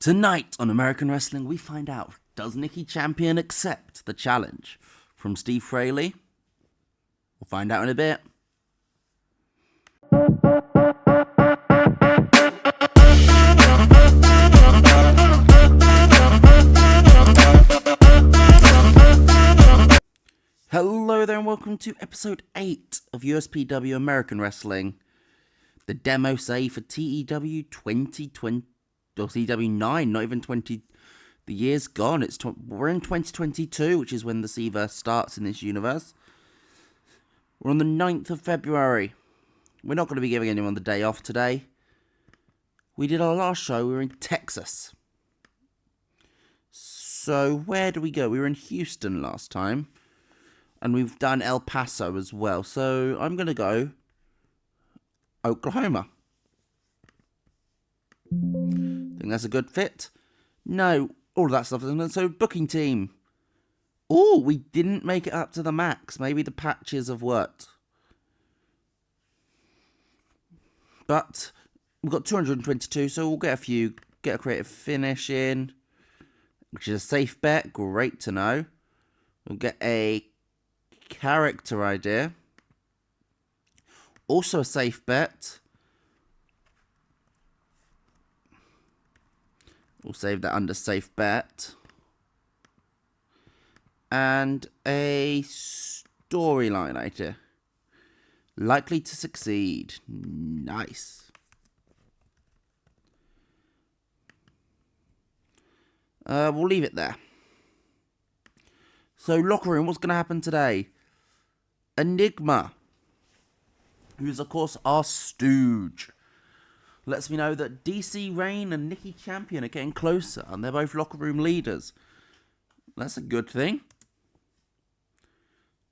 Tonight on American Wrestling, we find out, does Nicky Champion accept the challenge from Steve Frehley? We'll find out in a bit. Hello there and welcome to episode 8 of USPW American Wrestling. The demo save for TEW 2020, or TEW 9, not even 20, the year's gone. We're in 2022, which is when the Seaverse starts in this universe. We're on the 9th of February. We're not going to be giving anyone the day off today. We did our last show, we were in Texas. So where do we go? We were in Houston last time. And we've done El Paso as well. So I'm going to go Oklahoma. Think that's a good fit? No, all of that stuff isn't. So booking team. Oh, we didn't make it up to the max. Maybe the patches have worked. But we've got 222, so we'll get a creative finish in. Which is a safe bet. Great to know. We'll get a character idea. Also a safe bet. We'll save that under safe bet. And a storyline idea. Likely to succeed. Nice. We'll leave it there. So, locker room, what's going to happen today? Enigma, who's of course our stooge, lets me know that DC Reign and Nicky Champion are getting closer, and they're both locker room leaders. That's a good thing.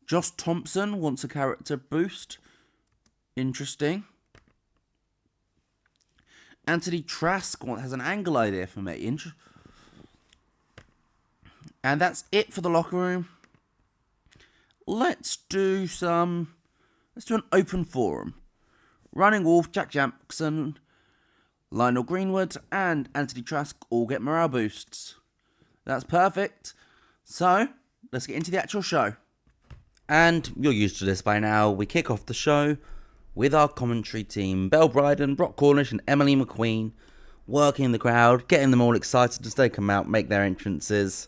Josh Thompson wants a character boost. Interesting. Anthony Trask has an angle idea for me. And that's it for the locker room. Let's do an open forum. Running Wolf, Jack Jackson, Lionel Greenwood, and Anthony Trask all get morale boosts. That's perfect. So, let's get into the actual show. And you're used to this by now. We kick off the show with our commentary team. Belle Bryden, Brock Cornish, and Emily McQueen working the crowd, getting them all excited as they come out, make their entrances.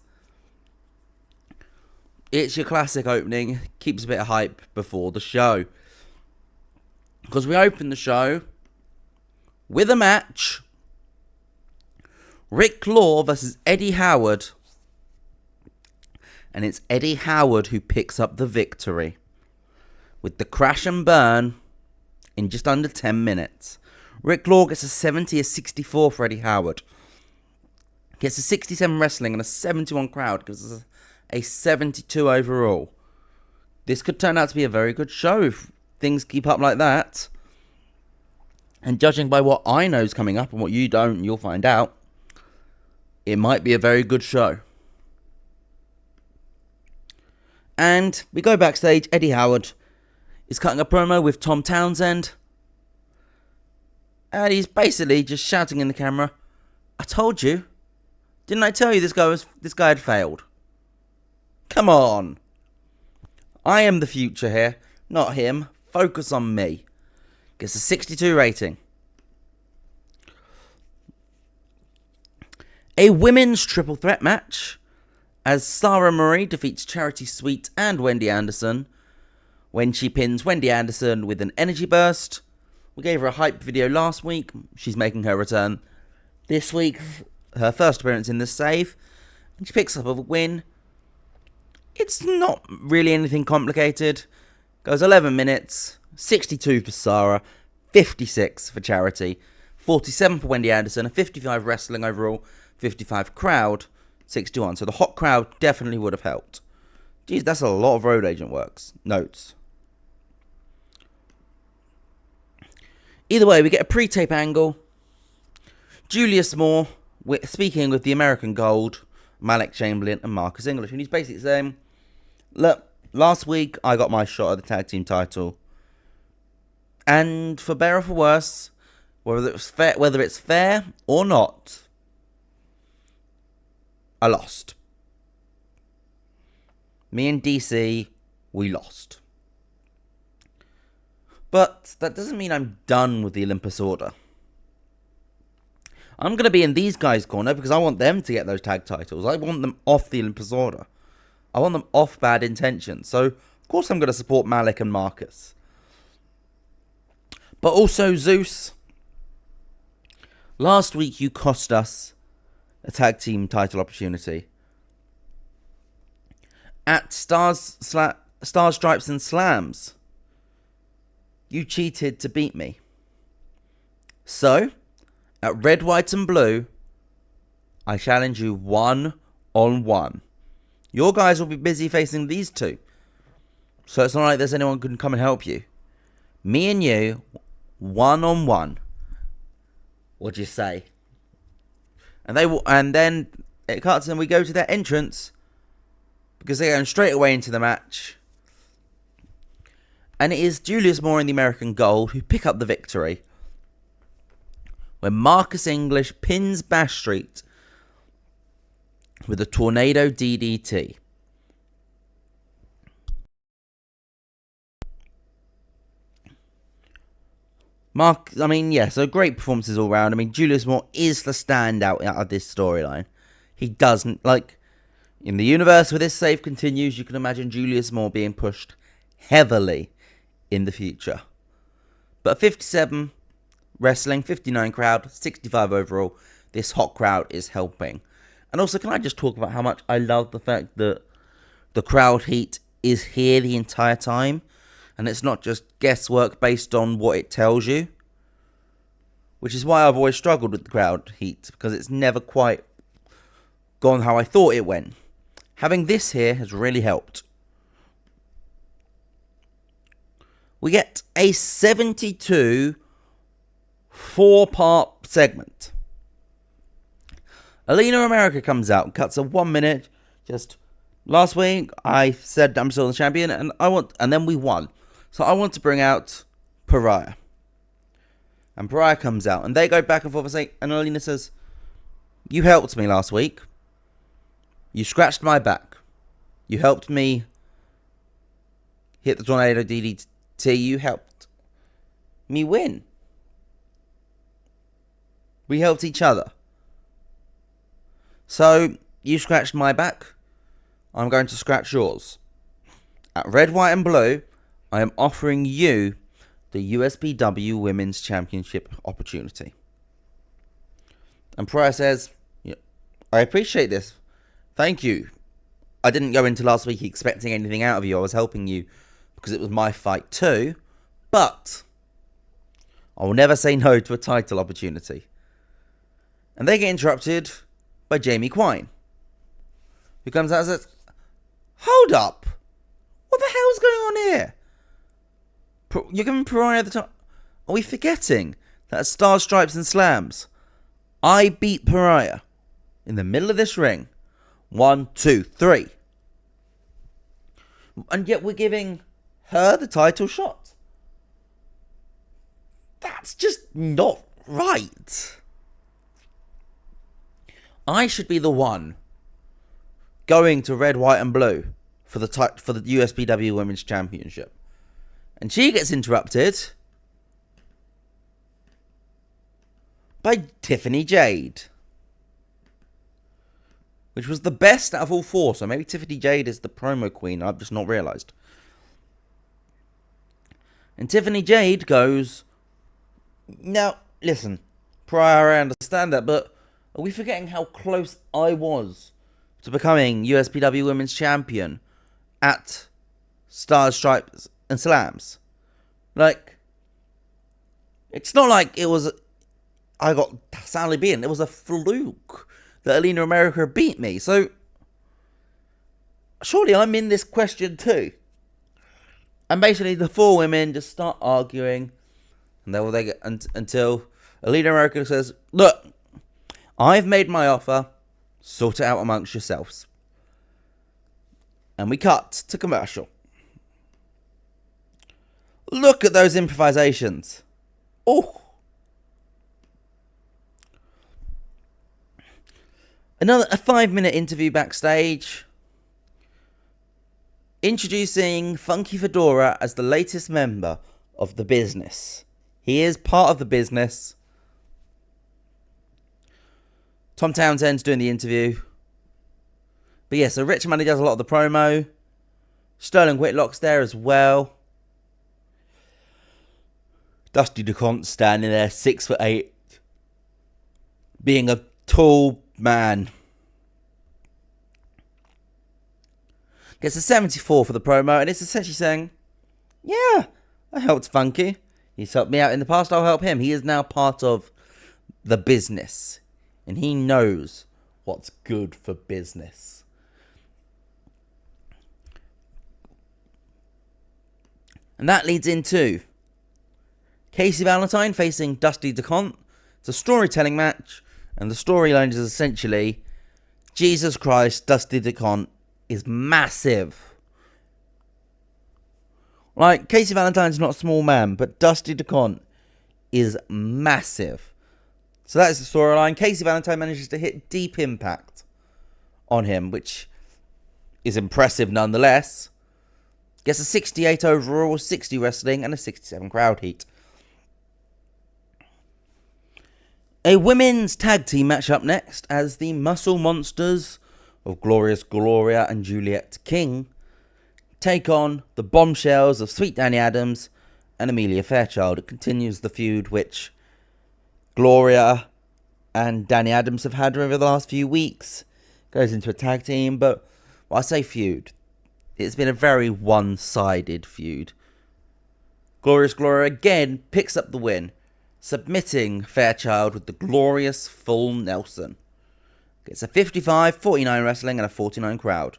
It's your classic opening, keeps a bit of hype before the show. Because we open the show with a match. Rick Law versus Eddie Howard. And it's Eddie Howard who picks up the victory. With the crash and burn in just under 10 minutes. Rick Law gets a 70, a 64 for Eddie Howard. Gets a 67 wrestling and a 71 crowd. Gives us a 72 overall. This could turn out to be a very good show if things keep up like that. And judging by what I know is coming up and what you don't, you'll find out. It might be a very good show. And we go backstage. Eddie Howard is cutting a promo with Tom Townsend. And he's basically just shouting in the camera, "I told you. Didn't I tell you this guy had failed? Come on. I am the future here, not him. Focus on me." Gets a 62 rating. A women's triple threat match as Sarah Marie defeats Charity Sweet and Wendy Anderson when she pins Wendy Anderson with an energy burst. We gave her a hype video last week. She's making her return this week. Her first appearance in the save. And she picks up a win. It's not really anything complicated. Goes 11 minutes, 62 for Sarah, 56 for Charity, 47 for Wendy Anderson, a 55 wrestling overall, 55 crowd, 61. So the hot crowd definitely would have helped. Geez, that's a lot of road agent notes. Either way, we get a pre-tape angle. Julius Moore speaking with the American Gold, Malik Chamberlain and Marcus English. And he's basically saying, look, last week I got my shot at the tag team title. And for better or for worse, whether it's fair or not, I lost. Me and DC, we lost. But that doesn't mean I'm done with the Olympus Order. I'm going to be in these guys' corner because I want them to get those tag titles. I want them off the Olympus Order. I want them off Bad Intentions. So, of course, I'm going to support Malik and Marcus. But also, Zeus, last week you cost us a tag team title opportunity. At Stars, Stripes and Slams, you cheated to beat me. So, at Red, White and Blue, I challenge you 1-on-1. Your guys will be busy facing these two. So it's not like there's anyone who can come and help you. Me and you, 1-on-1. What'd you say? And then it cuts and we go to their entrance because they're going straight away into the match. And it is Julius Moore and the American Gold who pick up the victory, when Marcus English pins Bash Street with a tornado DDT. So great performances all round. I mean, Julius Moore is the standout out of this storyline. He doesn't, in the universe where this save continues, you can imagine Julius Moore being pushed heavily in the future. But 57 wrestling, 59 crowd, 65 overall. This hot crowd is helping. And also, can I just talk about how much I love the fact that the crowd heat is here the entire time, and it's not just guesswork based on what it tells you, which is why I've always struggled with the crowd heat, because it's never quite gone how I thought it went. Having this here has really helped. We get a 72 4-part segment. Alina America comes out and cuts a 1 minute. Just last week I said I'm still the champion, and then we won. So I want to bring out Pariah. And Pariah comes out and they go back and forth and Alina says, "You helped me last week. You scratched my back. You helped me hit the tornado DDT. You helped me win. We helped each other. So, you scratched my back. I'm going to scratch yours. At Red, White and Blue, I am offering you the USPW Women's Championship opportunity." And Pariah says, "I appreciate this. Thank you. I didn't go into last week expecting anything out of you. I was helping you because it was my fight too. But I will never say no to a title opportunity." And they get interrupted by Jamie Quine, who comes out and says, "Hold up. What the hell's going on here? You're giving Pariah the time. Are we forgetting that at Stars, Stripes and Slams, I beat Pariah in the middle of this ring? 1, 2, 3. And yet we're giving her the title shot? That's just not right. I should be the one going to Red, White and Blue for the USPW Women's Championship. And she gets interrupted by Tiffany Jade, which was the best out of all four. So maybe Tiffany Jade is the promo queen. I've just not realised. And Tiffany Jade goes, "Now, listen, Pariah, I understand that, but are we forgetting how close I was to becoming USPW Women's Champion at Stars, Stripes and Slams? It's not like it was, I got soundly beaten. It was a fluke that Alina America beat me. So, surely I'm in this question too." And basically the four women just start arguing, and they get until Alina America says, "Look, I've made my offer. Sort it out amongst yourselves." And we cut to commercial. Look at those improvisations. Oh. A 5-minute interview backstage. Introducing Funky Fedora as the latest member of the business. He is part of the business. Tom Townsend's doing the interview. But yeah, so Rich Money does a lot of the promo. Sterling Whitlock's there as well. Dusty DeConte standing there, 6'8", being a tall man. Gets a 74 for the promo, and it's essentially saying, yeah, I helped Funky. He's helped me out in the past, I'll help him. He is now part of the business, and he knows what's good for business. And that leads into Casey Valentine facing Dusty DeConte. It's a storytelling match, and the storyline is essentially, Jesus Christ, Dusty DeConte is massive. Like, Casey Valentine's not a small man, but Dusty DeConte is massive. So that is the storyline. Casey Valentine manages to hit Deep Impact on him, which is impressive nonetheless. Gets a 68 overall, 60 wrestling, and a 67 crowd heat. A women's tag team match up next as the Muscle Monsters of Glorious Gloria and Juliet King take on the Bombshells of Sweet Danny Adams and Amelia Fairchild. It continues the feud which Gloria and Danny Adams have had over the last few weeks. Goes into a tag team, but when I say feud, it's been a very one-sided feud. Glorious Gloria again picks up the win, submitting Fairchild with the glorious full Nelson. Gets a 55, 49 wrestling, and a 49 crowd.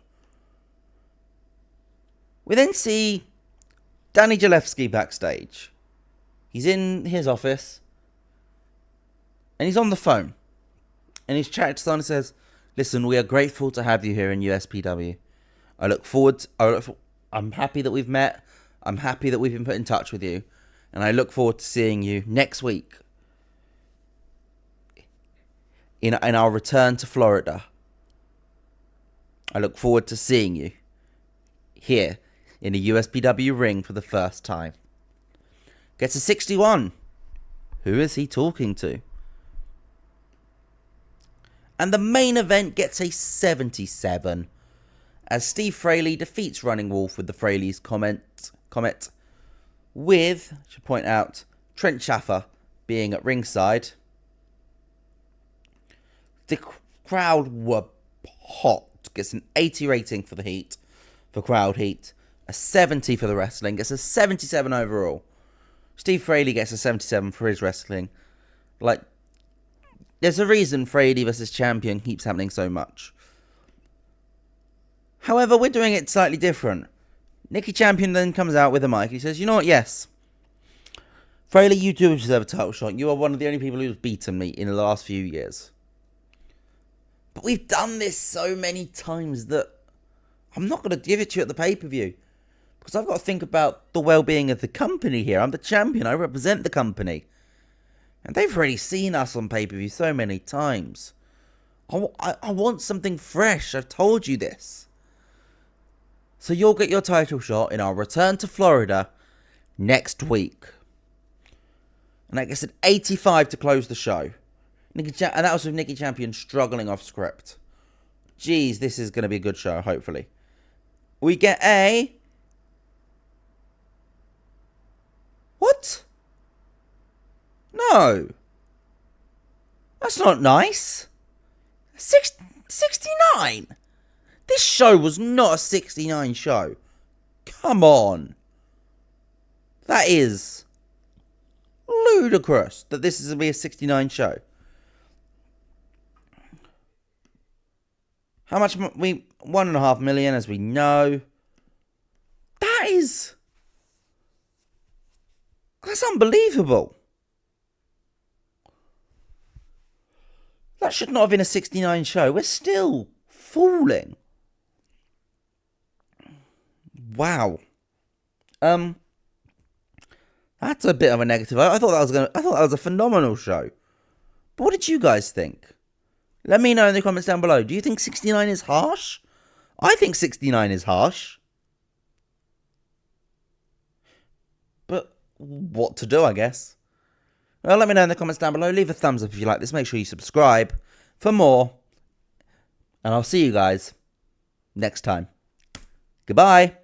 We then see Danny Jalewski backstage. He's in his office, and he's on the phone. And he's chatting to someone and says, listen, we are grateful to have you here in USPW. I'm happy that we've met. I'm happy that we've been put in touch with you. And I look forward to seeing you next week in our return to Florida. I look forward to seeing you here in a USPW ring for the first time. Gets a 61. Who is he talking to? And the main event gets a 77. As Steve Frehley defeats Running Wolf with the Frehleys Comet. With, I should point out, Trent Schaffer being at ringside. The crowd were hot. Gets an 80 rating for the heat, for crowd heat. A 70 for the wrestling. Gets a 77 overall. Steve Frehley gets a 77 for his wrestling. Like, there's a reason Frehley vs. Champion keeps happening so much. However, we're doing it slightly different. Nicky Champion then comes out with a mic. He says, you know what, yes. Frehley, you do deserve a title shot. You are one of the only people who's beaten me in the last few years. But we've done this so many times that I'm not going to give it to you at the pay-per-view. Because I've got to think about the well-being of the company here. I'm the champion. I represent the company. And they've already seen us on pay-per-view so many times. I want something fresh. I've told you this. So you'll get your title shot in our return to Florida next week. And that gets an 85 to close the show. And that was with Nicky Champion struggling off script. Jeez, this is going to be a good show, hopefully. We get a... What? No. That's not nice. 69? This show was not a 69 show. Come on. That is ludicrous that this is going to be a 69 show. How much? 1.5 million, as we know. That's unbelievable. That should not have been a 69 show. We're still falling. Wow. That's a bit of a negative. I thought that was a phenomenal show. But what did you guys think? Let me know in the comments down below. Do you think 69 is harsh? I think 69 is harsh. But what to do, I guess. Well, let me know in the comments down below. Leave a thumbs up if you like this. Make sure you subscribe for more. And I'll see you guys next time. Goodbye.